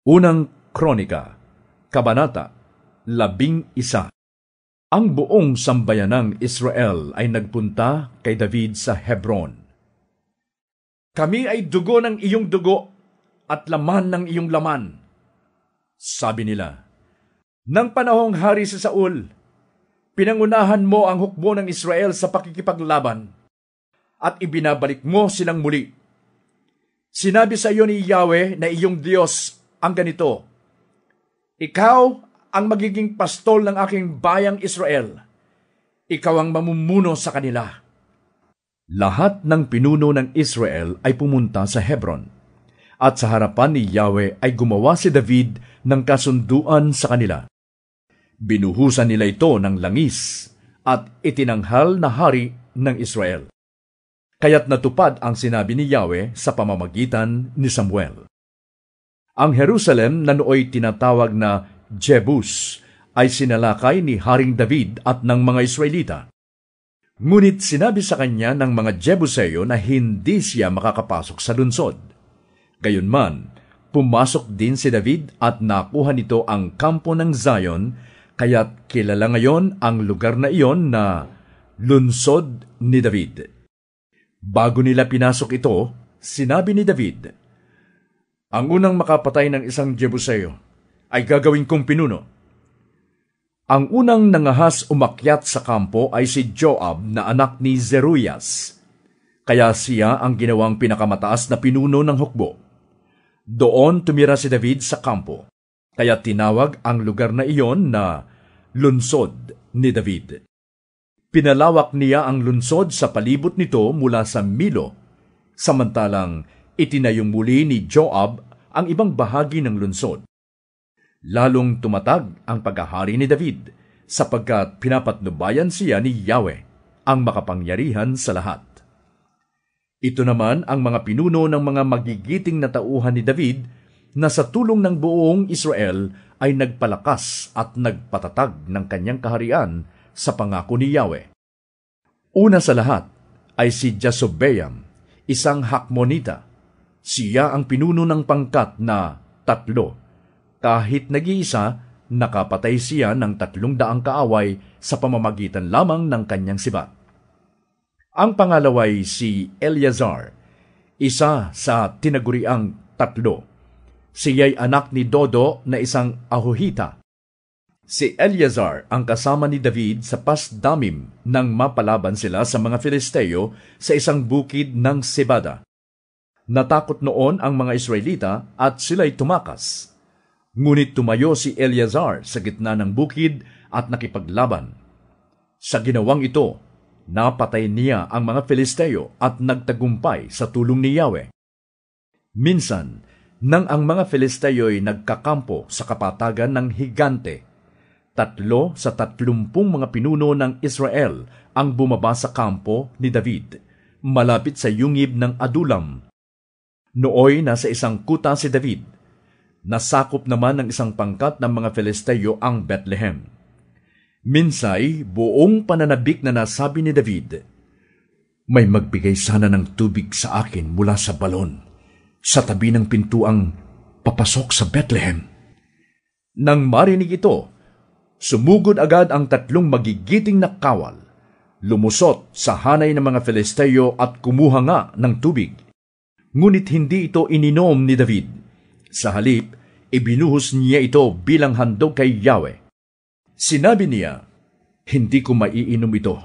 Unang Kronika, Kabanata 11. Ang buong sambayanang Israel ay nagpunta kay David sa Hebron. "Kami ay dugo ng iyong dugo at laman ng iyong laman," sabi nila. "Nang panahong hari si Saul, pinangunahan mo ang hukbo ng Israel sa pakikipaglaban at ibinabalik mo silang muli. Sinabi sa iyo ni Yahweh na iyong Diyos ang ganito: Ikaw ang magiging pastol ng aking bayang Israel. Ikaw ang mamumuno sa kanila." Lahat ng pinuno ng Israel ay pumunta sa Hebron, at sa harapan ni Yahweh ay gumawa si David ng kasunduan sa kanila. Binuhusan nila ito ng langis at itinanghal na hari ng Israel. Kaya't natupad ang sinabi ni Yahweh sa pamamagitan ni Samuel. Ang Jerusalem na nooy tinatawag na Jebus ay sinalakay ni Haring David at ng mga Israelita. Ngunit sinabi sa kanya ng mga Jebuseo na hindi siya makakapasok sa lungsod. Gayunman, pumasok din si David at nakuha nito ang kampo ng Zion, kaya't kilala ngayon ang lugar na iyon na Lunsod ni David. Bago nila pinasok ito, sinabi ni David, "Ang unang makapatay ng isang Jebuseo ay gagawin kong pinuno." Ang unang nangahas umakyat sa kampo ay si Joab na anak ni Zeruias, kaya siya ang ginawang pinakamataas na pinuno ng hukbo. Doon tumira si David sa kampo, kaya tinawag ang lugar na iyon na Lunsod ni David. Pinalawak niya ang lunsod sa palibot nito mula sa Milo, samantalang itinayong muli ni Joab ang ibang bahagi ng lunsod. Lalong tumatag ang paghahari ni David, sapagkat pinapatnubayan siya ni Yahweh, ang makapangyarihan sa lahat. Ito naman ang mga pinuno ng mga magigiting na tauhan ni David, na sa tulong ng buong Israel ay nagpalakas at nagpatatag ng kanyang kaharian sa pangako ni Yahweh. Una sa lahat ay si Jasobeam, isang Hakmonita. Siya ang pinuno ng pangkat na 3. Kahit nag-iisa, nakapatay siya ng 300 kaaway sa pamamagitan lamang ng kanyang sibat. Ang pangalawa ay si Eleazar, isa sa tinaguriang 3. Siya'y anak ni Dodo na isang Ahohita. Si Eleazar ang kasama ni David sa Pasdamim nang mapalaban sila sa mga Filisteo sa isang bukid ng Sebada. Natakot noon ang mga Israelita at sila'y tumakas. Ngunit tumayo si Eleazar sa gitna ng bukid at nakipaglaban. Sa ginawang ito, napatay niya ang mga Filisteo at nagtagumpay sa tulong ni Yahweh. Minsan, nang ang mga Filisteo'y nagkakampo sa kapatagan ng higante, 3 sa 30 mga pinuno ng Israel ang bumaba sa kampo ni David, malapit sa yungib ng Adulam. Nooy nasa isang kuta si David. Nasakop naman ng isang pangkat ng mga Filisteo ang Bethlehem. Minsay, buong pananabik na nasabi ni David, "May magbigay sana ng tubig sa akin mula sa balon, sa tabi ng pintuang papasok sa Bethlehem." Nang marinig ito, sumugod agad ang 3 magigiting na kawal, lumusot sa hanay ng mga Filisteo at kumuha nga ng tubig. Ngunit hindi ito ininom ni David. Sa halip, ibinuhos niya ito bilang handog kay Yahweh. Sinabi niya, "Hindi ko maiinom ito,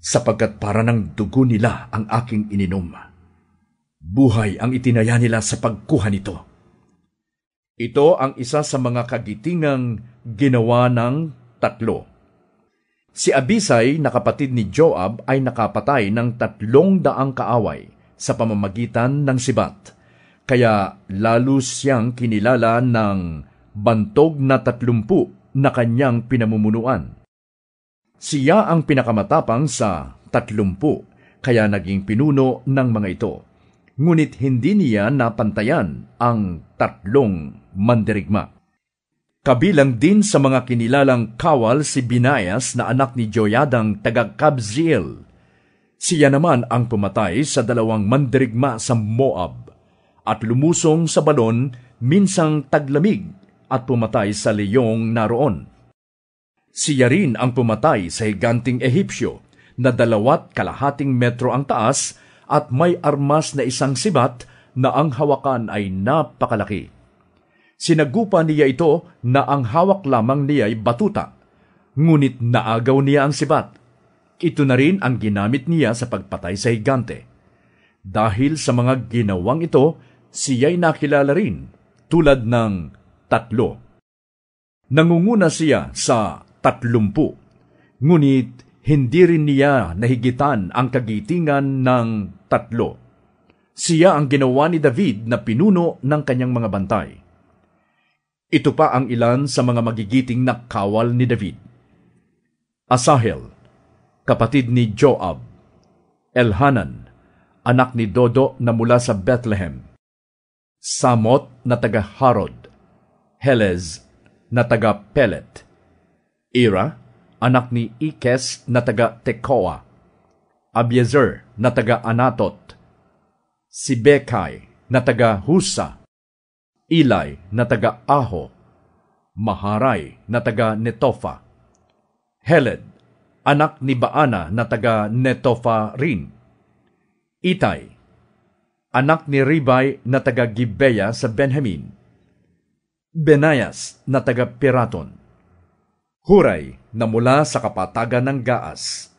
sapagkat para ng dugo nila ang aking ininom. Buhay ang itinaya nila sa pagkuha nito." Ito ang isa sa mga kagitingang ginawa ng 3. Si Abisai na kapatid ni Joab ay nakapatay ng 300 kaaway sa pamamagitan ng sibat. Kaya lalo siyang kinilala ng bantog na 30 na kanyang pinamumunuan. Siya ang pinakamatapang sa 30, kaya naging pinuno ng mga ito. Ngunit hindi niya napantayan ang 3 mandirigma. Kabilang din sa mga kinilalang kawal si Binayas na anak ni Joyadang taga-Kabziel. Siya naman ang pumatay sa 2 mandirigma sa Moab, at lumusong sa balon minsang taglamig at pumatay sa leyong naroon. Siya rin ang pumatay sa higanting Ehipsyo na 2.5 metro ang taas at may armas na isang sibat na ang hawakan ay napakalaki. Sinagupa niya ito na ang hawak lamang niya ay batuta, ngunit naagaw niya ang sibat. Ito na rin ang ginamit niya sa pagpatay sa higante. Dahil sa mga ginawang ito, siya'y nakilala rin tulad ng 3. Nangunguna siya sa 30, ngunit hindi rin niya nahigitan ang kagitingan ng 3. Siya ang ginawa ni David na pinuno ng kanyang mga bantay. Ito pa ang ilan sa mga magigiting na kawal ni David. Asahel, kapatid ni Joab. Elhanan, anak ni Dodo na mula sa Bethlehem. Samot na taga Harod. Helez na taga Pelet. Ira, anak ni Ikes na taga Tekoa. Abiezer na taga Anatot. Sibekai na taga Husa. Ilai na taga Aho. Maharay na taga Netofa. Heled, anak ni Baana na taga Netofa rin. Itay, anak ni Ribay na taga Gibeya sa Benjamin. Benayas na taga Piraton. Huray na mula sa kapatagan ng Gaas.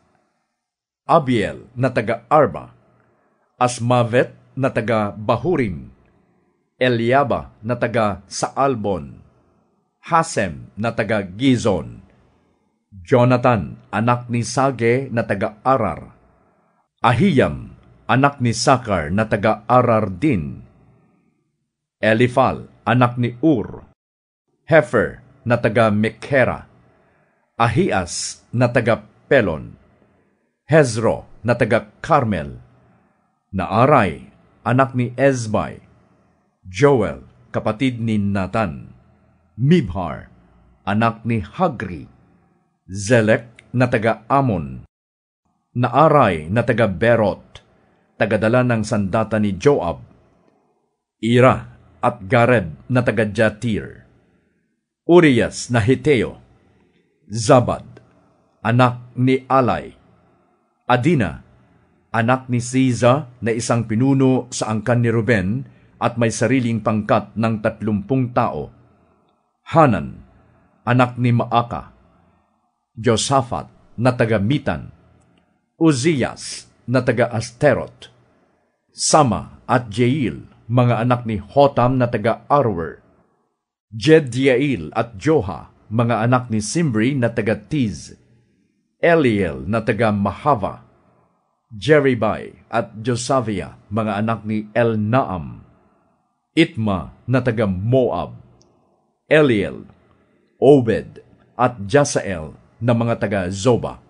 Abiel na taga Arba. Asmavet na taga Bahurim. Eliaba na taga Saalbon. Hasem na taga Gizon. Jonathan, anak ni Sage na taga Arar. Ahiyam, anak ni Sakar na taga Arar din. Elifal, anak ni Ur. Hefer na taga Mekhera. Ahias na taga Pelon. Hezro na taga Carmel. Naaray, anak ni Ezbai. Joel, kapatid ni Nathan. Mibhar, anak ni Hagri. Zelek na taga Amon. Naaray na taga Berot, tagadala ng sandata ni Joab. Ira at Gareb na taga Jatir. Urias na Hiteo. Zabad, anak ni Alay. Adina, anak ni Siza na isang pinuno sa angkan ni Ruben at may sariling pangkat ng 30 tao. Hanan, anak ni Maaka. Josaphat na taga Mitan. Uzzias na taga Asterot. Sama at Jail, mga anak ni Hotam na taga Arwer. Jediael at Joha, mga anak ni Simri na taga Tiz. Eliel na taga Mahava. Jeribai at Josavia, mga anak ni Elnaam. Itma na taga Moab. Eliel, Obed at Jasael na mga taga Zoba.